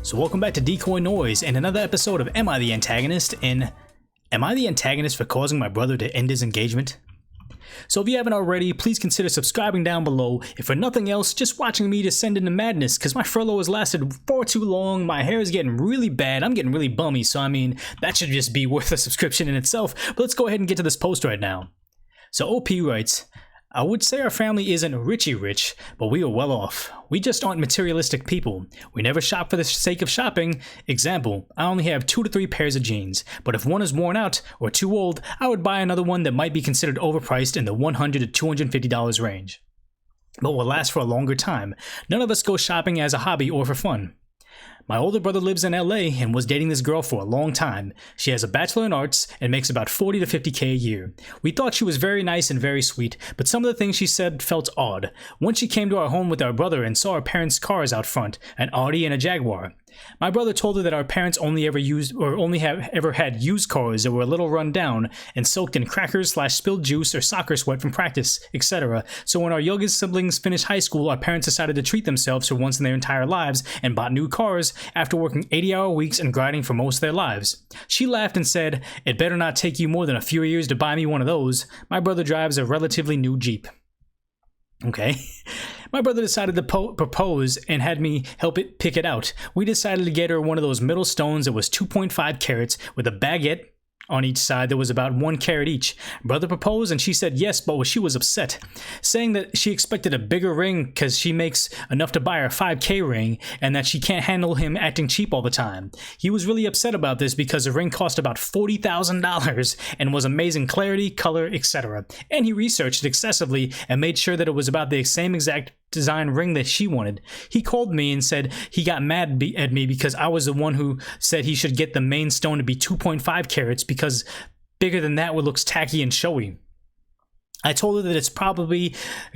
So welcome back to DecoyNoise and another episode of Am I the Antagonist? And am I the antagonist for causing my brother to end his engagement? So if you haven't already, please consider subscribing down below. If for nothing else, just watching me descend into madness, because my furlough has lasted far too long, my hair is getting really bad, I'm getting really bummy, so I mean, that should just be worth a subscription in itself. But let's go ahead and get to this post right now. So OP writes, I would say our family isn't richy rich, but we are well off. We just aren't materialistic people. We never shop for the sake of shopping. Example, I only have 2 to 3 pairs of jeans, but if one is worn out or too old, I would buy another one that might be considered overpriced in the $100 to $250 range, but will last for a longer time. None of us go shopping as a hobby or for fun. My older brother lives in LA and was dating this girl for a long time. She has a bachelor in arts and makes about 40 to 50k a year. We thought she was very nice and very sweet, but some of the things she said felt odd. Once she came to our home with our brother and saw our parents' cars out front, an Audi and a Jaguar. My brother told her that our parents only have ever had used cars that were a little run down and soaked in crackers / spilled juice or soccer sweat from practice, etc. So when our youngest siblings finished high school, our parents decided to treat themselves for once in their entire lives and bought new cars after working 80-hour weeks and grinding for most of their lives. She laughed and said, "It better not take you more than a few years to buy me one of those." My brother drives a relatively new Jeep. Okay. My brother decided to propose and had me help it pick it out. We decided to get her one of those middle stones that was 2.5 carats with a baguette on each side that was about 1 carat each. Brother proposed and she said yes, but she was upset, saying that she expected a bigger ring because she makes enough to buy her 5k ring and that she can't handle him acting cheap all the time. He was really upset about this because the ring cost about $40,000 and was amazing clarity, color, etc. And he researched it excessively and made sure that it was about the same exact design ring that she wanted. He called me and said he got mad at me because I was the one who said he should get the main stone to be 2.5 carats because bigger than that would look tacky and showy. I told her that it's probably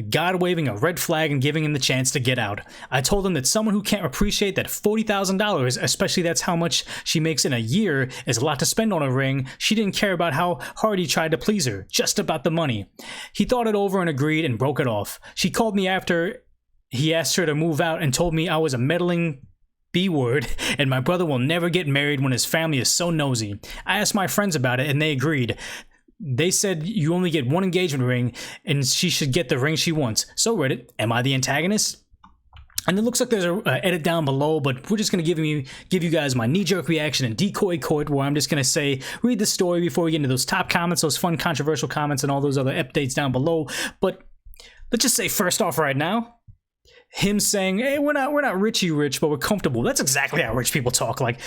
God waving a red flag and giving him the chance to get out. I told him that someone who can't appreciate that $40,000, especially that's how much she makes in a year, is a lot to spend on a ring. She didn't care about how hard he tried to please her, just about the money. He thought it over and agreed and broke it off. She called me after he asked her to move out and told me I was a meddling B-word and my brother will never get married when his family is so nosy. I asked my friends about it and they agreed. They said you only get one engagement ring and she should get the ring she wants. So Reddit, am I the antagonist? And it looks like there's an edit down below, but we're just going to give you guys my knee-jerk reaction in Decoy Court, where I'm just going to say, read the story before we get into those top comments, those fun controversial comments, and all those other updates down below. But let's just say first off right now, him saying, hey, we're not richy rich, but we're comfortable. That's exactly how rich people talk. Like,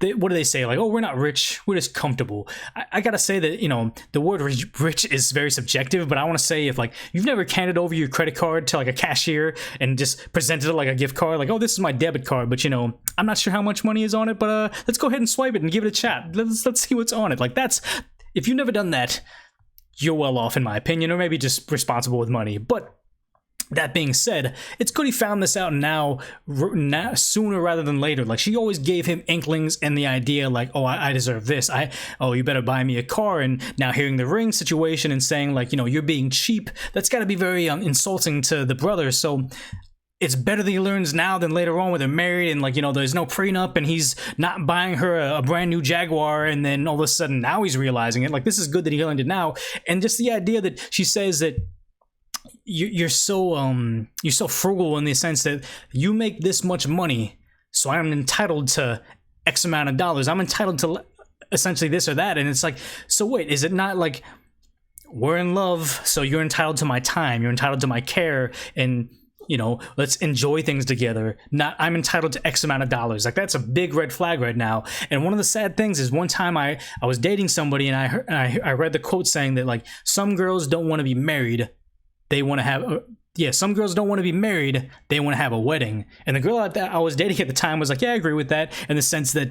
what do they say? Like, oh, we're not rich, we're just comfortable. I gotta say that, you know, the word rich is very subjective, but I want to say if, like, you've never handed over your credit card to, like, a cashier and just presented it like a gift card, like, oh, this is my debit card, but, you know, I'm not sure how much money is on it, but let's go ahead and swipe it and give it a chat. Let's see what's on it. Like, that's, if you've never done that, you're well off, in my opinion, or maybe just responsible with money. But that being said, it's good he found this out now sooner rather than later. Like, she always gave him inklings and the idea like, oh, I deserve this. Oh, you better buy me a car. And now hearing the ring situation and saying like, you know, you're being cheap, that's got to be very insulting to the brother. So it's better that he learns now than later on when they're married and, like, you know, there's no prenup and he's not buying her a brand new Jaguar and then all of a sudden now he's realizing it. Like, this is good that he learned it now. And just the idea that she says that you're so frugal in the sense that you make this much money, so I'm entitled to X amount of dollars. I'm entitled to essentially this or that. And it's like, so wait, is it not like we're in love, so you're entitled to my time, you're entitled to my care, and, you know, let's enjoy things together. Not I'm entitled to X amount of dollars. Like, that's a big red flag right now. And one of the sad things is one time I was dating somebody and I read the quote saying that, like, some girls don't want to be married. They want to have, some girls don't want to be married. They want to have a wedding. And the girl that I was dating at the time was like, yeah, I agree with that, in the sense that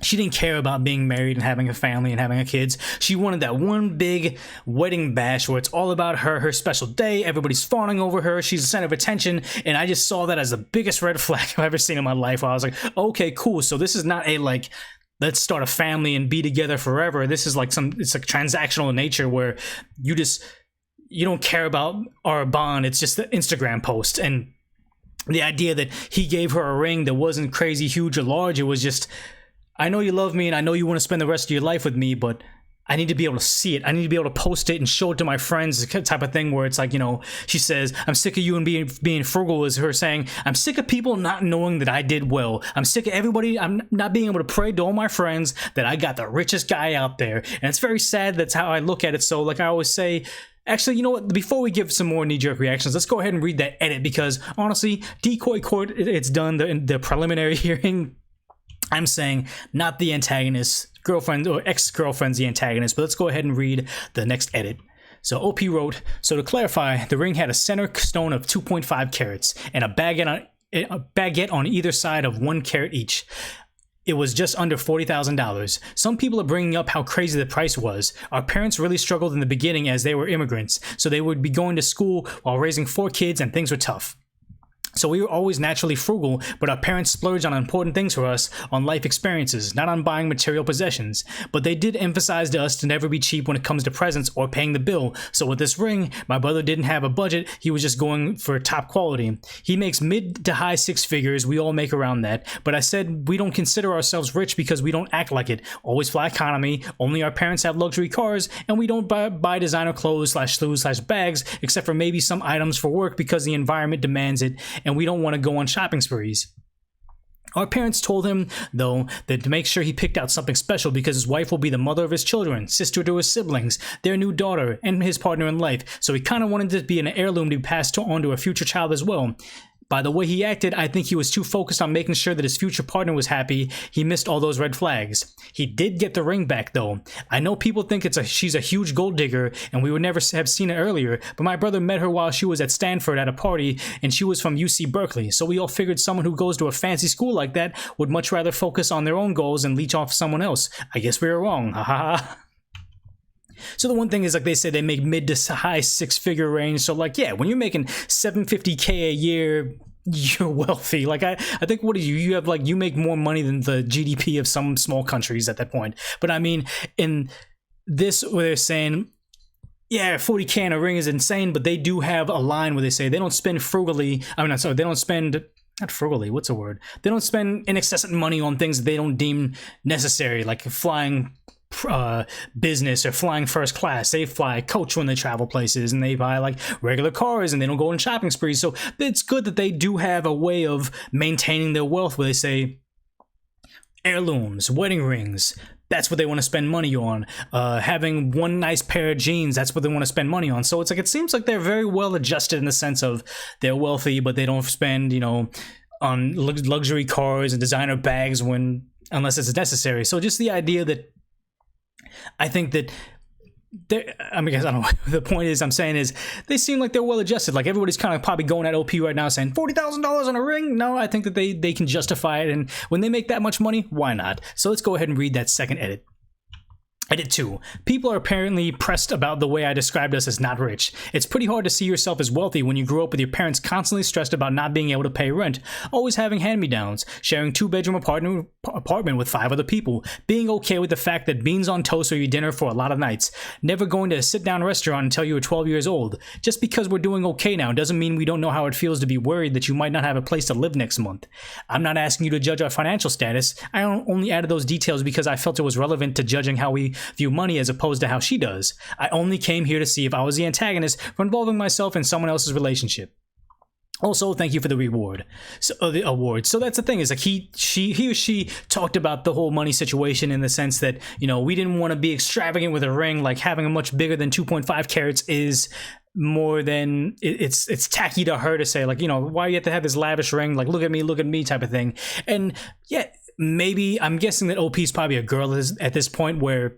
she didn't care about being married and having a family and having a kids. She wanted that one big wedding bash where it's all about her special day. Everybody's fawning over her. She's the center of attention. And I just saw that as the biggest red flag I've ever seen in my life. I was like, okay, cool. So this is not a, like, let's start a family and be together forever. This is like it's like transactional in nature where you don't care about our bond. It's just the Instagram post. And the idea that he gave her a ring that wasn't crazy huge or large. It was just, I know you love me and I know you want to spend the rest of your life with me, but I need to be able to see it. I need to be able to post it and show it to my friends, type of thing, where it's like, you know, she says, I'm sick of you and being frugal, is her saying, I'm sick of people not knowing that I did well. I'm sick of everybody, I'm not being able to pray to all my friends that I got the richest guy out there. And it's very sad. That's how I look at it. So like I always say, actually, you know what? Before we give some more knee-jerk reactions, let's go ahead and read that edit, because honestly, Decoy Court, it's done, the preliminary hearing. I'm saying not the antagonist, girlfriend or ex-girlfriend's the antagonist, but let's go ahead and read the next edit. So OP wrote, so to clarify, the ring had a center stone of 2.5 carats and a baguette on either side of 1 carat each. It was just under $40,000. Some people are bringing up how crazy the price was. Our parents really struggled in the beginning as they were immigrants, so they would be going to school while raising 4 kids and things were tough. So we were always naturally frugal, but our parents splurged on important things for us, on life experiences, not on buying material possessions. But they did emphasize to us to never be cheap when it comes to presents or paying the bill. So with this ring, my brother didn't have a budget, he was just going for top quality. He makes mid to high 6 figures, we all make around that. But I said we don't consider ourselves rich because we don't act like it. Always fly economy, only our parents have luxury cars, and we don't buy designer clothes / shoes / bags, except for maybe some items for work because the environment demands it, and we don't want to go on shopping sprees. Our parents told him, though, that to make sure he picked out something special because his wife will be the mother of his children, sister to his siblings, their new daughter, and his partner in life, so he kind of wanted it to be an heirloom to be passed on to a future child as well. By the way he acted, I think he was too focused on making sure that his future partner was happy, he missed all those red flags. He did get the ring back though. I know people think she's a huge gold digger and we would never have seen it earlier, but my brother met her while she was at Stanford at a party and she was from UC Berkeley, so we all figured someone who goes to a fancy school like that would much rather focus on their own goals and leech off someone else. I guess we were wrong, haha. So the one thing is, like they said, they make mid to high 6-figure range. So like, yeah, when you're making $750K a year, you're wealthy. Like I think, what do you have, like, you make more money than the GDP of some small countries at that point. But I mean, in this, where they're saying, yeah, 40K in a ring is insane, but they do have a line where they say they don't spend frugally. I mean, sorry, they don't spend, not frugally, what's the word? They don't spend incessant money on things that they don't deem necessary, like flying business or flying first class. They fly coach when they travel places, and they buy like regular cars, and they don't go on shopping sprees. So it's good that they do have a way of maintaining their wealth where they say heirlooms, wedding rings, that's what they want to spend money on. Having one nice pair of jeans, that's what they want to spend money on. So it's like, it seems like they're very well adjusted in the sense of they're wealthy, but they don't spend, you know, on luxury cars and designer bags unless it's necessary. So just the idea that I think that I mean, I don't know. The point is, I'm saying is, they seem like they're well adjusted. Like everybody's kind of probably going at OP right now saying $40,000 on a ring. No, I think that they can justify it, and when they make that much money, why not? So let's go ahead and read that second edit. Edit 2. People are apparently pressed about the way I described us as not rich. It's pretty hard to see yourself as wealthy when you grew up with your parents constantly stressed about not being able to pay rent, always having hand-me-downs, sharing 2-bedroom apartment with 5 other people, being okay with the fact that beans on toast are your dinner for a lot of nights, never going to a sit-down restaurant until you were 12 years old. Just because we're doing okay now doesn't mean we don't know how it feels to be worried that you might not have a place to live next month. I'm not asking you to judge our financial status. I only added those details because I felt it was relevant to judging how we view money as opposed to how she does. I only came here to see if I was the antagonist for involving myself in someone else's relationship. Also, thank you for the reward. So the award. So that's the thing, is like he or she talked about the whole money situation in the sense that, you know, we didn't want to be extravagant with a ring. Like having a much bigger than 2.5 carats is more than it's tacky to her to say, like, you know, why you have to have this lavish ring, like look at me type of thing. And yeah, maybe I'm guessing that OP's probably a girl at this point where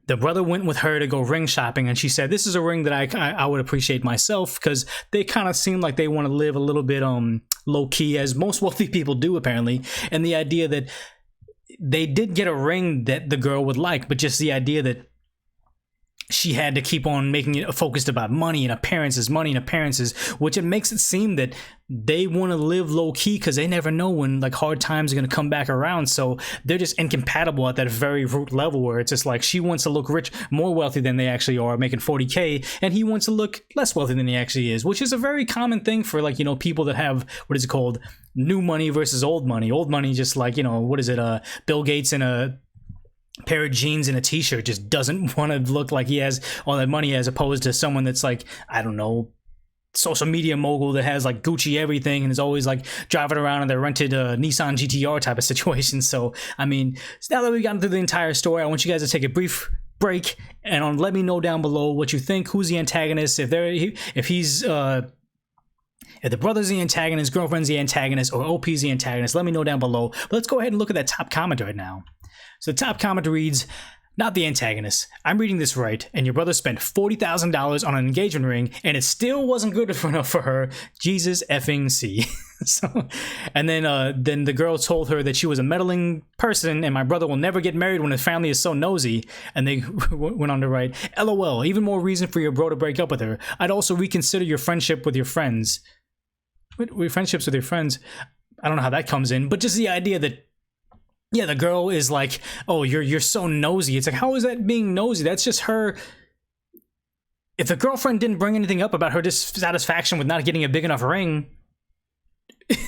the brother went with her to go ring shopping, and she said, this is a ring that I would appreciate myself, because they kind of seem like they want to live a little bit low-key, as most wealthy people do apparently. And the idea that they did get a ring that the girl would like, but just the idea that she had to keep on making it focused about money and appearances, which it makes it seem that they want to live low key because they never know when like hard times are going to come back around. So they're just incompatible at that very root level where it's just like she wants to look rich, more wealthy than they actually are, making 40K, and he wants to look less wealthy than he actually is, which is a very common thing for like, you know, people that have, what is it called, new money versus old money. Old money, just like, you know, what is it, Bill Gates in a pair of jeans and a t-shirt just doesn't want to look like he has all that money, as opposed to someone that's like, I don't know, social media mogul that has like Gucci everything and is always like driving around in their rented Nissan GTR type of situation. So I mean, now that we've gotten through the entire story, I want you guys to take a brief break and let me know down below what you think. Who's the antagonist? If the brother's the antagonist, girlfriend's the antagonist, or OP's the antagonist, let me know down below. But let's go ahead and look at that top comment right now. So the top comment reads, "Not the antagonist. I'm reading this right, and your brother spent $40,000 on an engagement ring, and it still wasn't good enough for her. Jesus effing C." So, and then the girl told her that she was a meddling person, and my brother will never get married when his family is so nosy. And they went on to write, "LOL, even more reason for your bro to break up with her. I'd also reconsider your friendship with your friends." Friendships with your friends? I don't know how that comes in, but just the idea that, yeah, the girl is like, oh, you're so nosy. It's like, how is that being nosy? That's just her. If the girlfriend didn't bring anything up about her dissatisfaction with not getting a big enough ring,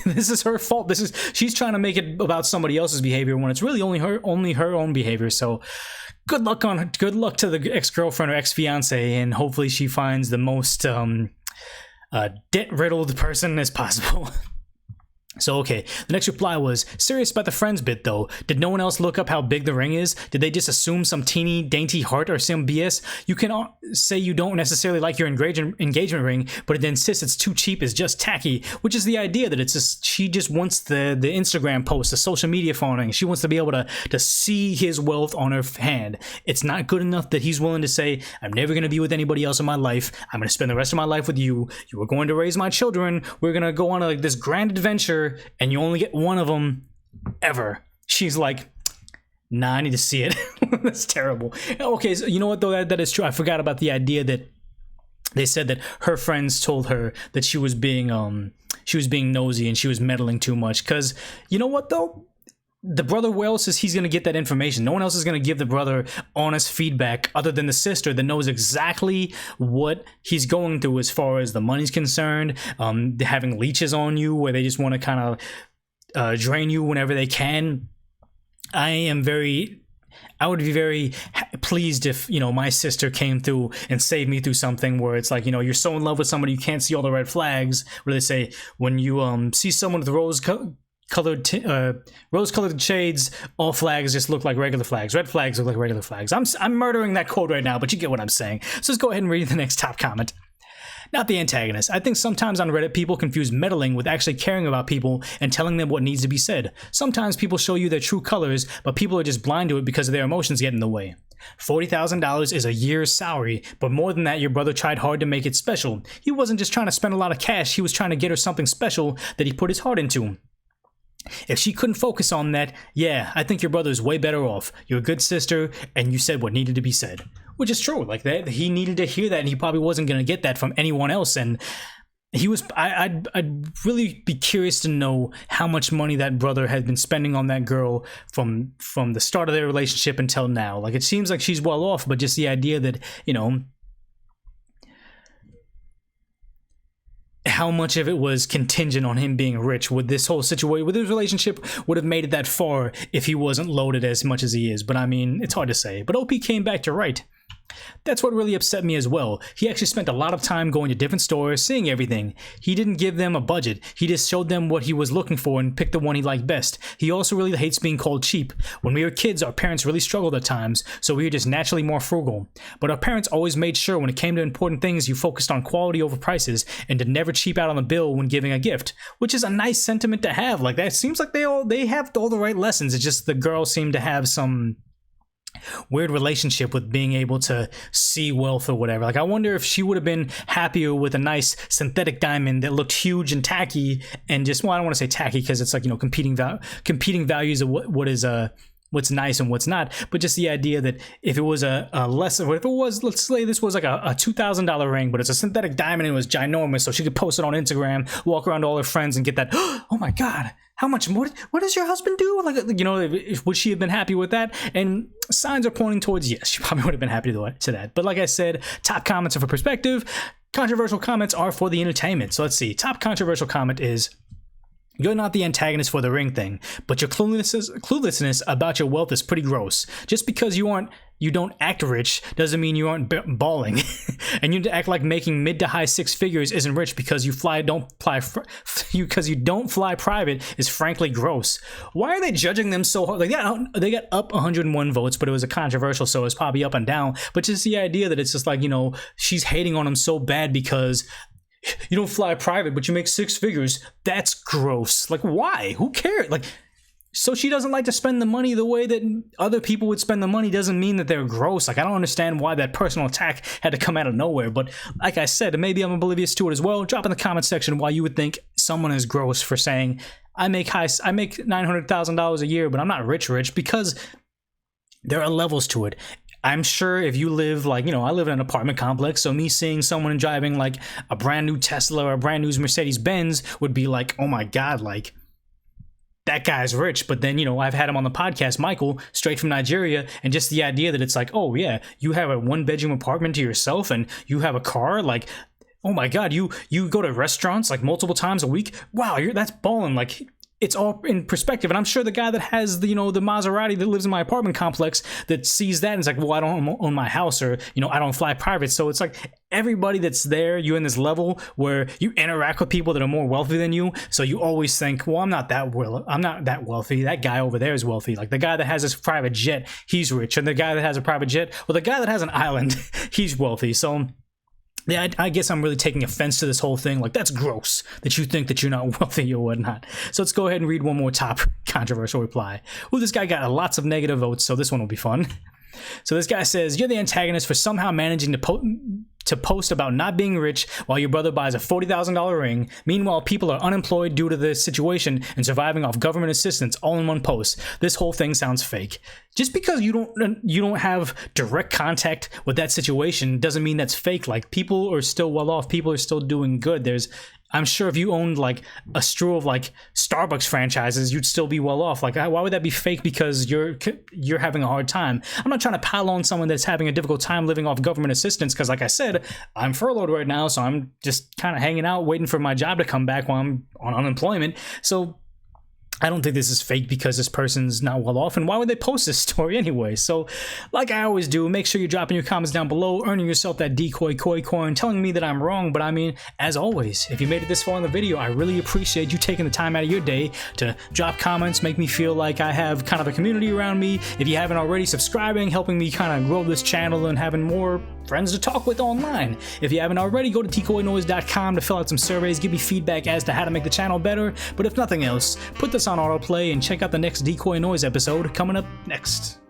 this is her fault. She's trying to make it about somebody else's behavior when it's really only her own behavior. So good luck to the ex-girlfriend or ex-fiance, and hopefully she finds the most debt-riddled person as possible. So, okay, the next reply was, "Serious about the friends bit, though. Did no one else look up how big the ring is? Did they just assume some teeny, dainty heart or some BS? You can say you don't necessarily like your engagement ring, but it insists it's too cheap is just tacky," which is the idea that it's just, she just wants the Instagram post, the social media phoning. She wants to be able to see his wealth on her hand. It's not good enough that he's willing to say, "I'm never going to be with anybody else in my life. I'm going to spend the rest of my life with you. You are going to raise my children. We're going to go on this grand adventure, and you only get one of them ever." She's like, nah, I need to see it. That's terrible. Okay, so you know what, though, that is true. I forgot about the idea that they said that her friends told her that she was being nosy and she was meddling too much. Because you know what, though, the brother, where else is he's going to get that information? No one else is going to give the brother honest feedback other than the sister that knows exactly what he's going through as far as the money's concerned. Having leeches on you where they just want to kind of drain you whenever they can. I would be very pleased if, you know, my sister came through and saved me through something where it's like, you know, you're so in love with somebody you can't see all the red flags, where they say when you see someone with rose-colored shades, all flags just look like regular flags. Red flags look like regular flags. I'm murdering that quote right now, but you get what I'm saying. So let's go ahead and read the next top comment. "Not the antagonist. I think sometimes on Reddit people confuse meddling with actually caring about people and telling them what needs to be said. Sometimes people show you their true colors, but people are just blind to it because of their emotions get in the way. $40,000 is a year's salary, but more than that, your brother tried hard to make it special. He wasn't just trying to spend a lot of cash, he was trying to get her something special that he put his heart into. If she couldn't focus on that, yeah, I think your brother's way better off. You're a good sister, and you said what needed to be said." Which is true. Like, that, he needed to hear that, and he probably wasn't going to get that from anyone else. And he was. I'd really be curious to know how much money that brother had been spending on that girl from the start of their relationship until now. Like, it seems like she's well off, but just the idea that, you know, how much of it was contingent on him being rich. With this whole situation, with his relationship, would have made it that far if he wasn't loaded as much as he is. But I mean, it's hard to say. But OP came back to write, "That's what really upset me as well. He actually spent a lot of time going to different stores, seeing everything. He didn't give them a budget. He just showed them what he was looking for and picked the one he liked best. He also really hates being called cheap. When we were kids, our parents really struggled at times, so we were just naturally more frugal. But our parents always made sure when it came to important things, you focused on quality over prices and to never cheap out on the bill when giving a gift," which is a nice sentiment to have. Like, that seems like they have all the right lessons. It's just the girls seem to have some weird relationship with being able to see wealth or whatever. Like, I wonder if she would have been happier with a nice synthetic diamond that looked huge and tacky, and just, well, I don't want to say tacky because it's like, you know, competing values of what is what's nice and what's not, but just the idea that if it was a lesser, if it was, let's say this was like a $2,000 ring, but it's a synthetic diamond and it was ginormous, so she could post it on Instagram, walk around to all her friends and get that, oh my God, how much more, what does your husband do? Like, you know, would she have been happy with that? And signs are pointing towards yes, she probably would have been happy to that. But like I said, top comments are for perspective, controversial comments are for the entertainment. So let's see, top controversial comment is, you're not the antagonist for the ring thing, but your cluelessness about your wealth is pretty gross. Just because you don't act rich doesn't mean you aren't balling. And you act like making mid to high six figures isn't rich because you don't fly private is frankly gross. Why are they judging them so hard? Like, yeah, they got up 101 votes, but it was a controversial, so it's probably up and down. But just the idea that it's just like, you know, she's hating on him so bad because you don't fly private, but you make six figures. That's gross. Like, why? Who cares? Like, so she doesn't like to spend the money the way that other people would spend the money doesn't mean that they're gross. Like, I don't understand why that personal attack had to come out of nowhere. But like I said, maybe I'm oblivious to it as well. Drop in the comment section why you would think someone is gross for saying, I make $900,000 a year, but I'm not rich, because there are levels to it. I'm sure if you live, like, you know, I live in an apartment complex, so me seeing someone driving like a brand new Tesla or a brand new Mercedes Benz would be like, oh my God, like, that guy's rich. But then, you know, I've had him on the podcast, Michael, straight from Nigeria, and just the idea that it's like, oh yeah, you have a 1-bedroom apartment to yourself and you have a car, like, oh my God, you go to restaurants like multiple times a week. Wow, that's balling. Like, it's all in perspective. And I'm sure the guy that has the, you know, the Maserati that lives in my apartment complex that sees that and is like, well, I don't own my house, or, you know, I don't fly private. So it's like everybody that's there, you're in this level where you interact with people that are more wealthy than you. So you always think, well, I'm not that wealthy. That guy over there is wealthy. Like, the guy that has his private jet, he's rich. And the guy that has a private jet, well, the guy that has an island, he's wealthy. So yeah, I guess I'm really taking offense to this whole thing. Like, that's gross that you think that you're not wealthy or whatnot. So let's go ahead and read one more top controversial reply. Ooh, this guy got lots of negative votes, so this one will be fun. So this guy says, you're the antagonist for somehow managing to post about not being rich while your brother buys a $40,000 ring. Meanwhile, people are unemployed due to this situation and surviving off government assistance all in one post. This whole thing sounds fake. Just because you don't have direct contact with that situation doesn't mean that's fake. Like, people are still well off. People are still doing good. I'm sure if you owned like a strew of like Starbucks franchises, you'd still be well off. Like, why would that be fake because you're having a hard time? I'm not trying to pile on someone that's having a difficult time living off government assistance, because like I said, I'm furloughed right now, so I'm just kind of hanging out waiting for my job to come back while I'm on unemployment. So I don't think this is fake because this person's not well off, and why would they post this story anyway? So, like I always do, make sure you drop in your comments down below, earning yourself that decoy coin, telling me that I'm wrong. But I mean, as always, if you made it this far in the video, I really appreciate you taking the time out of your day to drop comments, make me feel like I have kind of a community around me. If you haven't already, subscribing, helping me kind of grow this channel and having more friends to talk with online. If you haven't already, go to DecoyNoise.com to fill out some surveys, give me feedback as to how to make the channel better. But if nothing else, put this on autoplay and check out the next DecoyNoise episode coming up next.